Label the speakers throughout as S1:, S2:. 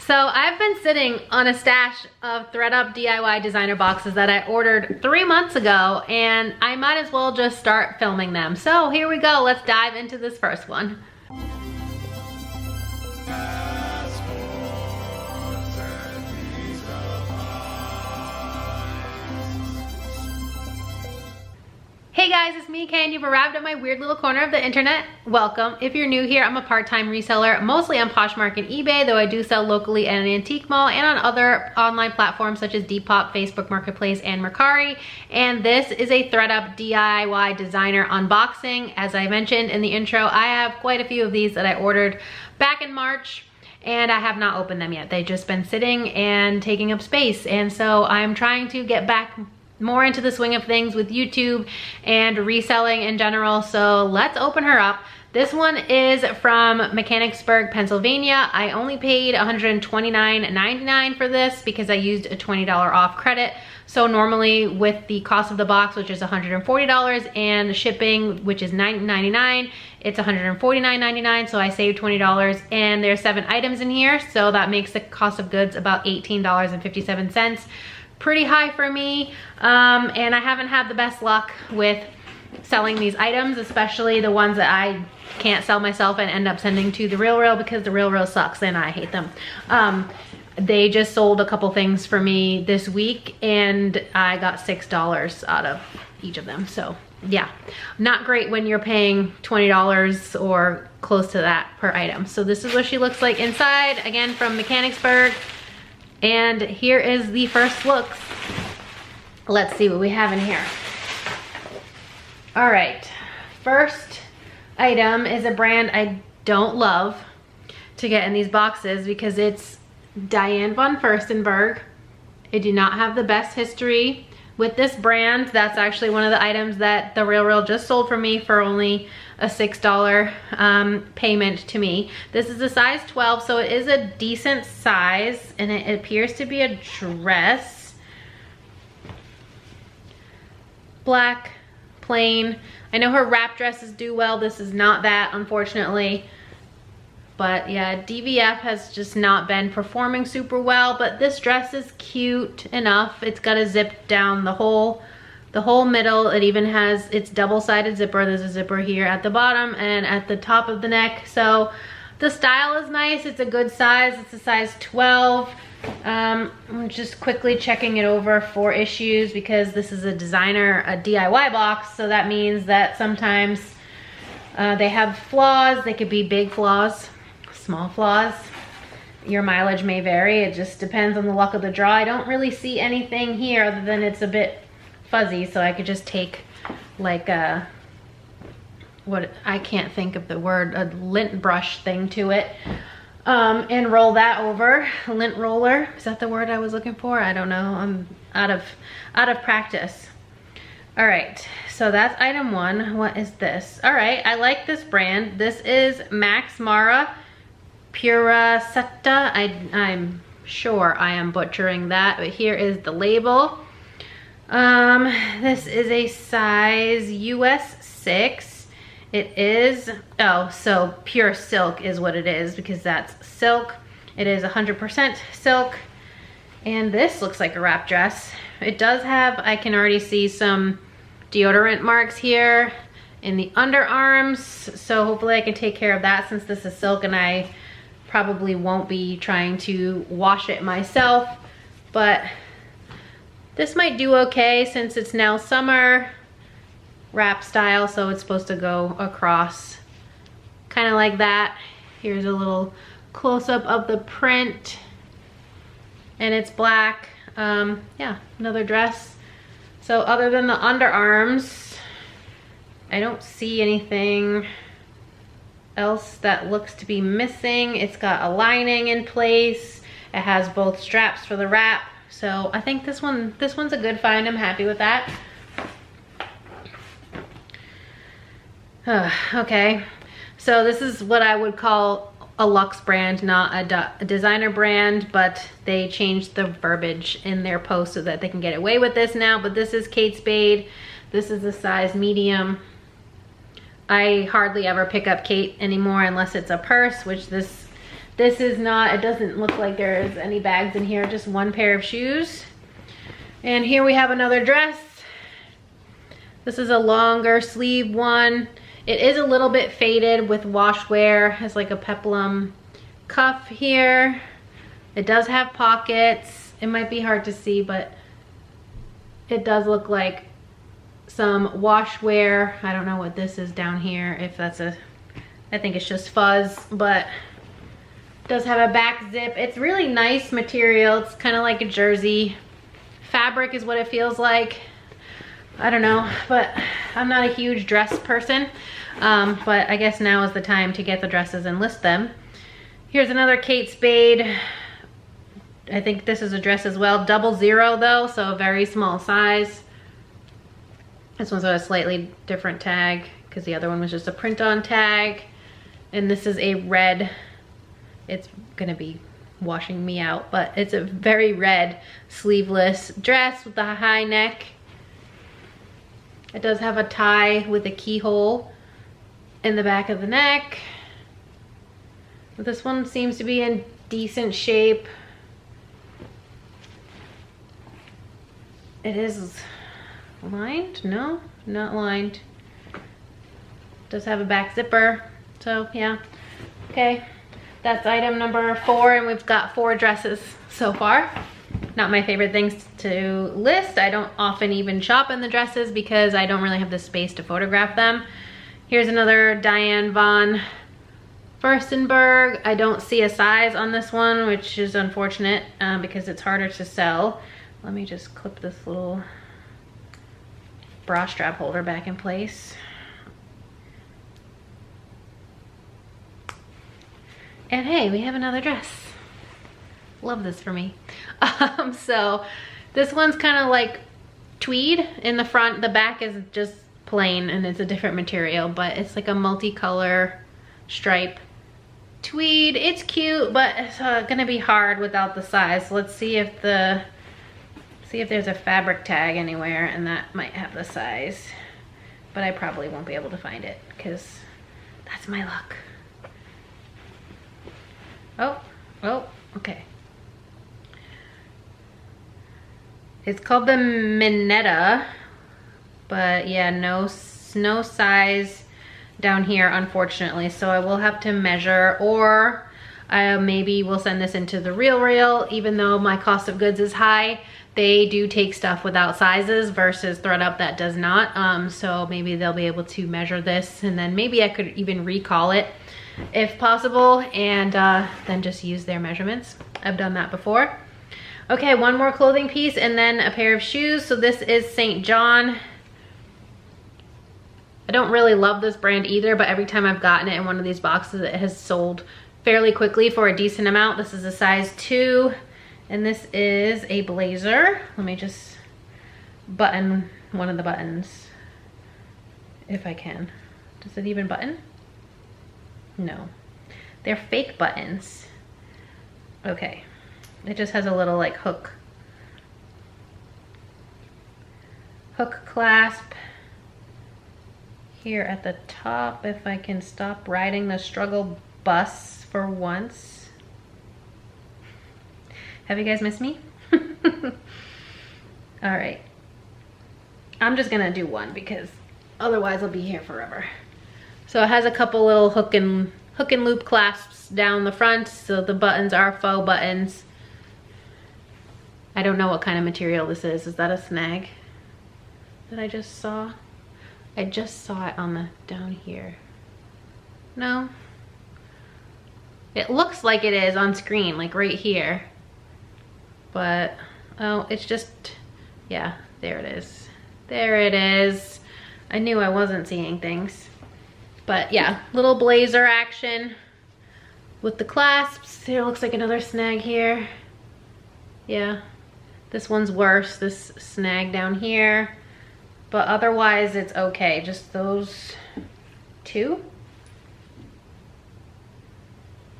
S1: So I've been sitting on a stash of ThredUp DIY designer boxes that I ordered 3 months ago, and I might as well just start filming them. So here we go, let's dive into this first one. Hey guys, it's me, Kay, and you've arrived at my weird little corner of the internet. Welcome. If you're new here, I'm a part-time reseller, mostly on Poshmark and eBay, though I do sell locally at an antique mall and on other online platforms such as Depop, Facebook Marketplace, and Mercari. And this is a ThredUp DIY designer unboxing. As I mentioned in the intro, I have quite a few of these that I ordered back in March, and I have not opened them yet. They've just been sitting and taking up space. And so I'm trying to get back more into the swing of things with YouTube and reselling in general. So let's open her up. This one is from Mechanicsburg, Pennsylvania. I only paid $129.99 for this because I used a $20 off credit. So normally with the cost of the box, which is $140, and the shipping, which is $9.99, it's $149.99, so I saved $20, and there's 7 items in here, so that makes the cost of goods about $18.57. Pretty high for me, and I haven't had the best luck with selling these items, especially the ones that I can't sell myself and end up sending to the Real because the Real sucks and I hate them. They just sold a couple things for me this week and I got $6 out of each of them. So yeah, not great when you're paying $20 or close to that per item. So this is what she looks like inside, again from Mechanicsburg. And here is the first look. Let's see what we have in here. All right, first item is a brand I don't love to get in these boxes because it's Diane von Furstenberg. I do not have the best history with this brand. That's actually one of the items that the Real just sold for me for only a $6 payment to me. This is a size 12, so it is a decent size, and it appears to be a dress. Black, plain. I know her wrap dresses do well. This is not that, unfortunately. But yeah, DVF has just not been performing super well, but this dress is cute enough. It's got a zip down the whole middle. It even has its double-sided zipper. There's a zipper here at the bottom and at the top of the neck. So the style is nice. It's a good size. It's a size 12. I'm just quickly checking it over for issues because this is a DIY box. So that means that sometimes they have flaws. They could be big flaws, small flaws. Your mileage may vary. It just depends on the luck of the draw. I don't really see anything here other than it's a bit fuzzy, so I could just take like a, what, I can't think of the word, a lint brush thing to it, and roll that over. Lint roller, is that the word I was looking for? I don't know, I'm out of practice. All right, so that's item 1. What is this? All right, I like this brand. This is Max Mara Pura Setta. I'm sure I am butchering that, but here is the label. This is a size US 6. It is, oh, so pure silk is what it is because that's silk. It is 100% silk. And this looks like a wrap dress. It does have, I can already see some deodorant marks here in the underarms. So hopefully I can take care of that since this is silk and I probably won't be trying to wash it myself. But this might do okay since it's now summer wrap style, so it's supposed to go across kind of like that. Here's a little close-up of the print, and it's black. Yeah, another dress. So other than the underarms, I don't see anything else that looks to be missing. It's got a lining in place. It has both straps for the wrap. So I think this one's a good find. I'm happy with that. Okay, so this is what I would call a luxe brand, not a designer brand, but they changed the verbiage in their post so that they can get away with this now. But this is Kate Spade. This is a size medium. I hardly ever pick up Kate anymore unless it's a purse, which this This is not, it doesn't look like there's any bags in here, just one pair of shoes. And here we have another dress. This is a longer sleeve one. It is a little bit faded with wash wear. Has like a peplum cuff here. It does have pockets. It might be hard to see, but it does look like some wash wear. I don't know what this is down here, if that's a, I think it's just fuzz, but it does have a back zip. It's really nice material. It's kind of like a jersey. Fabric is what it feels like. I don't know, but I'm not a huge dress person. But I guess now is the time to get the dresses and list them. Here's another Kate Spade. I think this is a dress as well. 00 though, so a very small size. This one's got a slightly different tag because the other one was just a print on tag. And this is a red, it's gonna be washing me out, but it's a very red sleeveless dress with a high neck. It does have a tie with a keyhole in the back of the neck. This one seems to be in decent shape. It is lined? No, not lined. Does have a back zipper. So yeah, okay. That's item number 4, and we've got 4 dresses so far. Not my favorite things to list. I don't often even shop in the dresses because I don't really have the space to photograph them. Here's another Diane von Furstenberg. I don't see a size on this one, which is unfortunate because it's harder to sell. Let me just clip this little bra strap holder back in place. And hey, we have another dress. Love this for me. So this one's kind of like tweed in the front. The back is just plain and it's a different material, but it's like a multicolor stripe tweed. It's cute, but it's gonna be hard without the size. So let's see if there's a fabric tag anywhere, and that might have the size, but I probably won't be able to find it because that's my luck. Oh, okay. It's called the Minetta, but yeah, no size down here, unfortunately. So I will have to measure, or maybe we'll send this into the Real, even though my cost of goods is high. They do take stuff without sizes versus ThredUp that does not. So maybe they'll be able to measure this, and then maybe I could even recall it if possible, and then just use their measurements. I've done that before. Okay, one more clothing piece and then a pair of shoes. So this is St. John. I don't really love this brand either, but every time I've gotten it in one of these boxes, it has sold fairly quickly for a decent amount. This is a size 2, and this is a blazer. Let me just button one of the buttons if I can. Does it even button? No, they're fake buttons. Okay, it just has a little like hook clasp here at the top. If I can stop riding the struggle bus for once. Have you guys missed me? All right, I'm just gonna do one because otherwise I'll be here forever. So it has a couple little hook and loop clasps down the front, so the buttons are faux buttons. I don't know what kind of material this is. Is that a snag that I just saw? I just saw it on the down here. No. It looks like it is on screen, like right here. But, oh, it's just, yeah, there it is. There it is. I knew I wasn't seeing things. But yeah, little blazer action with the clasps. There looks like another snag here. Yeah, this one's worse, this snag down here. But otherwise it's okay, just those two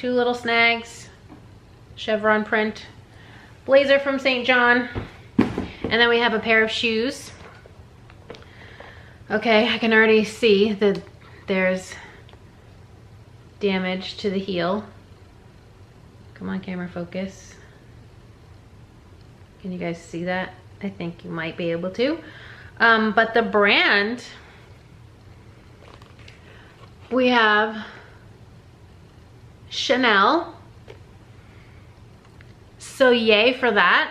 S1: little snags. Chevron print. Blazer from St. John. And then we have a pair of shoes. Okay, I can already see that there's damage to the heel. Come on, camera, focus. Can you guys see that? I think you might be able to. But the brand, we have Chanel. So yay for that.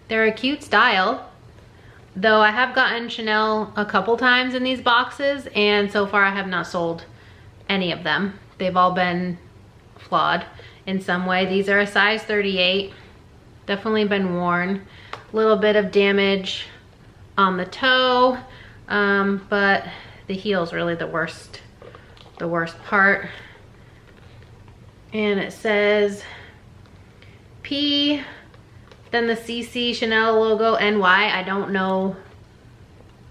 S1: They're a cute style. Though I have gotten Chanel a couple times in these boxes, and so far I have not sold any of them. They've all been flawed in some way. These are a size 38. Definitely been worn. A little bit of damage on the toe, but the heel's really the worst part. And it says P, then the CC Chanel logo, NY. I don't know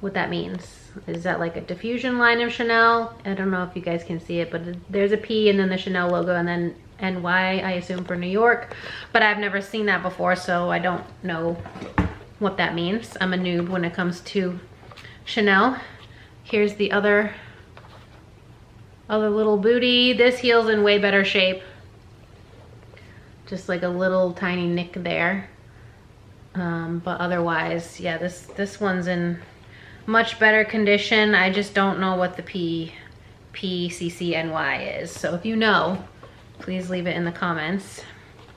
S1: what that means. Is that like a diffusion line of Chanel? I don't know if you guys can see it, but there's a P and then the Chanel logo and then NY, I assume for New York. But I've never seen that before, so I don't know what that means. I'm a noob when it comes to Chanel. Here's the other little booty. This heel's in way better shape. Just like a little tiny nick there. But otherwise, yeah, this one's in much better condition. I just don't know what the PCCNY is. So if you know, please leave it in the comments.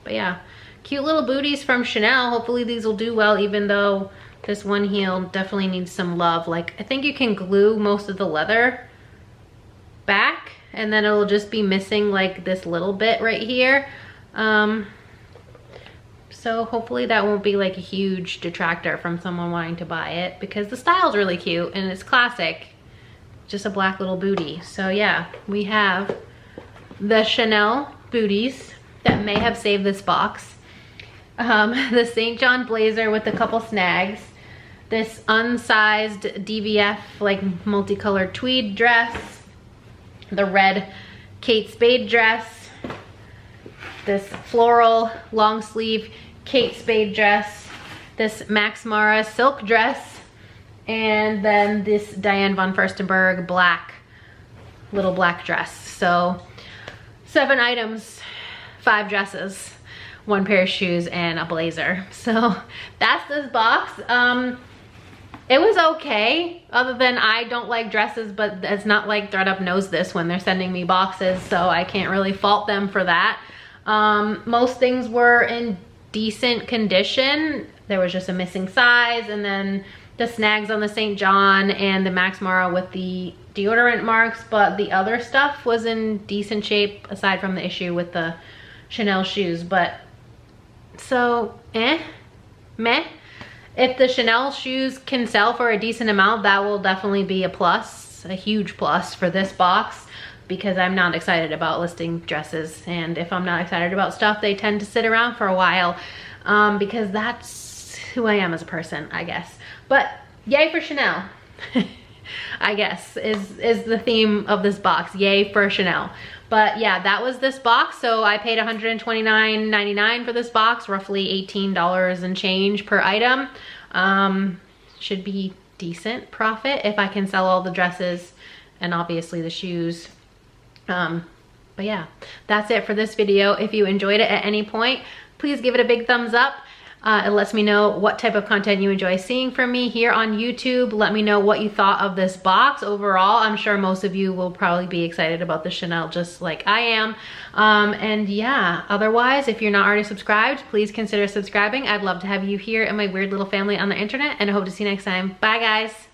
S1: But yeah, cute little booties from Chanel. Hopefully these will do well, even though this one heel definitely needs some love. Like, I think you can glue most of the leather back and then it'll just be missing like this little bit right here. So hopefully that won't be like a huge detractor from someone wanting to buy it, because the style's really cute and it's classic. Just a black little booty. So yeah, we have the Chanel booties that may have saved this box. The St. John blazer with a couple snags. This unsized DVF like multicolored tweed dress. The red Kate Spade dress. This floral long sleeve Kate Spade dress. This Max Mara silk dress. And then this Diane von Furstenberg little black dress. So 7 items, 5 dresses, 1 pair of shoes, and a blazer. So that's this box. It was okay, other than I don't like dresses, but it's not like ThredUp knows this when they're sending me boxes, so I can't really fault them for that. Most things were in decent condition. There was just a missing size, and then the snags on the St. John and the Max Mara with the deodorant marks, but the other stuff was in decent shape aside from the issue with the Chanel shoes. But so meh. If the Chanel shoes can sell for a decent amount, that will definitely be a plus, a huge plus for this box, because I'm not excited about listing dresses. And if I'm not excited about stuff, they tend to sit around for a while, because that's who I am as a person, I guess. But yay for Chanel, I guess, is the theme of this box. Yay for Chanel. But yeah, that was this box. So I paid $129.99 for this box, roughly $18 and change per item. Should be decent profit if I can sell all the dresses and obviously the shoes. But yeah, that's it for this video. If you enjoyed it at any point, please give it a big thumbs up. It lets me know what type of content you enjoy seeing from me here on YouTube. Let me know what you thought of this box overall. I'm sure most of you will probably be excited about the Chanel just like I am. And yeah, otherwise, if you're not already subscribed, please consider subscribing. I'd love to have you here in my weird little family on the internet, and I hope to see you next time. Bye guys.